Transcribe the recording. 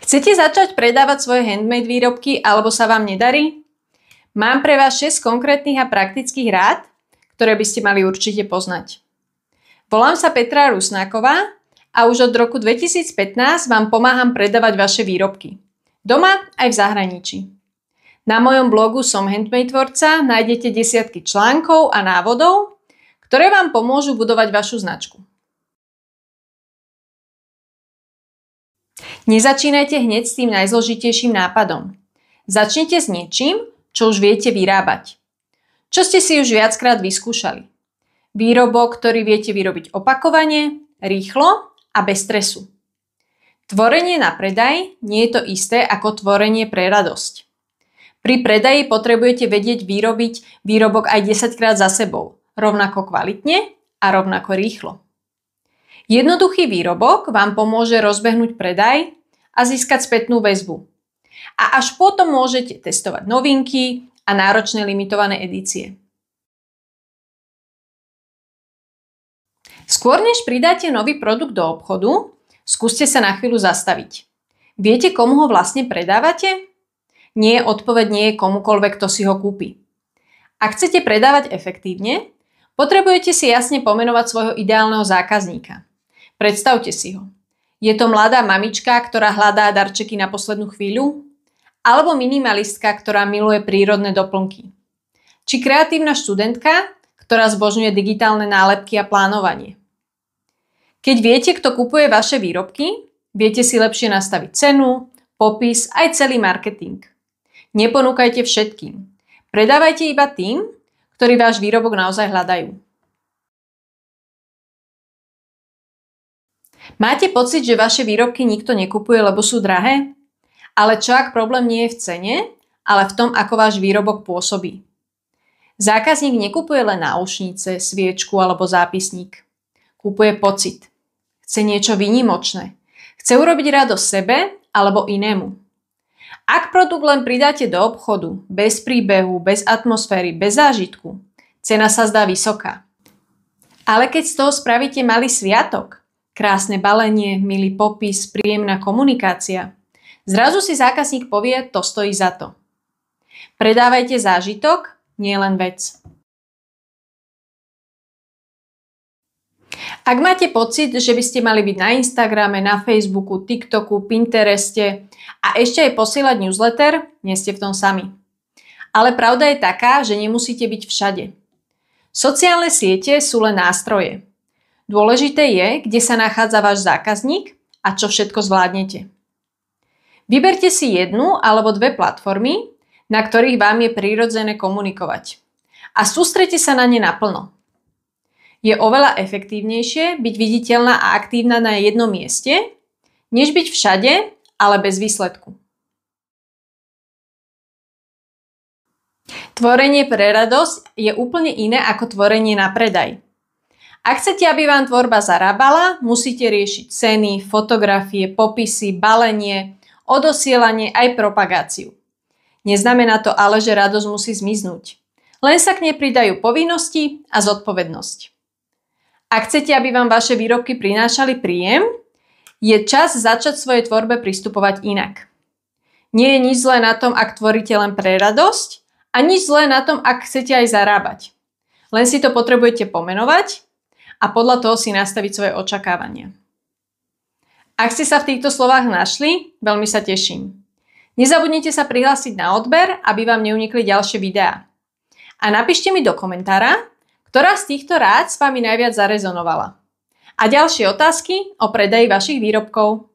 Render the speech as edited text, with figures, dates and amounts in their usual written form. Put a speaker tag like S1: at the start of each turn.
S1: Chcete začať predávať svoje handmade výrobky alebo sa vám nedarí? Mám pre vás 6 konkrétnych a praktických rád, ktoré by ste mali určite poznať. Volám sa Petra Rusnáková a už od roku 2015 vám pomáham predávať vaše výrobky. Doma aj v zahraničí. Na mojom blogu Som handmade tvorca nájdete desiatky článkov a návodov, ktoré vám pomôžu budovať vašu značku. Nezačínajte hneď s tým najzložitejším nápadom. Začnite s niečím, čo už viete vyrábať. Čo ste si už viackrát vyskúšali. Výrobok, ktorý viete vyrobiť opakovane, rýchlo a bez stresu. Tvorenie na predaj nie je to isté ako tvorenie pre radosť. Pri predaji potrebujete vedieť vyrobiť výrobok aj 10 krát za sebou, rovnako kvalitne a rovnako rýchlo. Jednoduchý výrobok vám pomôže rozbehnúť predaj a získať spätnú väzbu. A až potom môžete testovať novinky a náročné limitované edície. Skôr než pridáte nový produkt do obchodu, skúste sa na chvíľu zastaviť. Viete, komu ho vlastne predávate? Nie, odpoveď nie je komukoľvek, kto si ho kúpi. Ak chcete predávať efektívne, potrebujete si jasne pomenovať svojho ideálneho zákazníka. Predstavte si ho. Je to mladá mamička, ktorá hľadá darčeky na poslednú chvíľu? Alebo minimalistka, ktorá miluje prírodné doplnky? Či kreatívna študentka, ktorá zbožňuje digitálne nálepky a plánovanie? Keď viete, kto kupuje vaše výrobky, viete si lepšie nastaviť cenu, popis aj celý marketing. Neponúkajte všetkým. Predávajte iba tým, ktorí váš výrobok naozaj hľadajú. Máte pocit, že vaše výrobky nikto nekupuje, lebo sú drahé? Ale čo ak problém nie je v cene, ale v tom, ako váš výrobok pôsobí? Zákazník nekupuje len náušnice, sviečku alebo zápisník. Kupuje pocit. Chce niečo výnimočné. Chce urobiť radosť sebe alebo inému. Ak produkt len pridáte do obchodu, bez príbehu, bez atmosféry, bez zážitku, cena sa zdá vysoká. Ale keď z toho spravíte malý sviatok, krásne balenie, milý popis, príjemná komunikácia, zrazu si zákazník povie, to stojí za to. Predávajte zážitok, nie len vec. Ak máte pocit, že by ste mali byť na Instagrame, na Facebooku, TikToku, Pintereste a ešte aj posielať newsletter, nie ste v tom sami. Ale pravda je taká, že nemusíte byť všade. Sociálne siete sú len nástroje. Dôležité je, kde sa nachádza váš zákazník a čo všetko zvládnete. Vyberte si jednu alebo dve platformy, na ktorých vám je prirodzené komunikovať. A sústrete sa na ne naplno. Je oveľa efektívnejšie byť viditeľná a aktívna na jednom mieste, než byť všade, ale bez výsledku. Tvorenie pre radosť je úplne iné ako tvorenie na predaj. Ak chcete, aby vám tvorba zarábala, musíte riešiť ceny, fotografie, popisy, balenie, odosielanie aj propagáciu. Neznamená to ale, že radosť musí zmiznúť. Len sa k nej pridajú povinnosti a zodpovednosť. Ak chcete, aby vám vaše výrobky prinášali príjem, je čas začať svojej tvorbe pristupovať inak. Nie je nič zlé na tom, ak tvoríte len pre radosť a nič zlé na tom, ak chcete aj zarábať. Len si to potrebujete pomenovať a podľa toho si nastaviť svoje očakávania. Ak ste sa v týchto slovách našli, veľmi sa teším. Nezabudnite sa prihlásiť na odber, aby vám neunikli ďalšie videá. A napíšte mi do komentára, ktorá z týchto rád s vami najviac zarezonovala. A ďalšie otázky o predaji vašich výrobkov.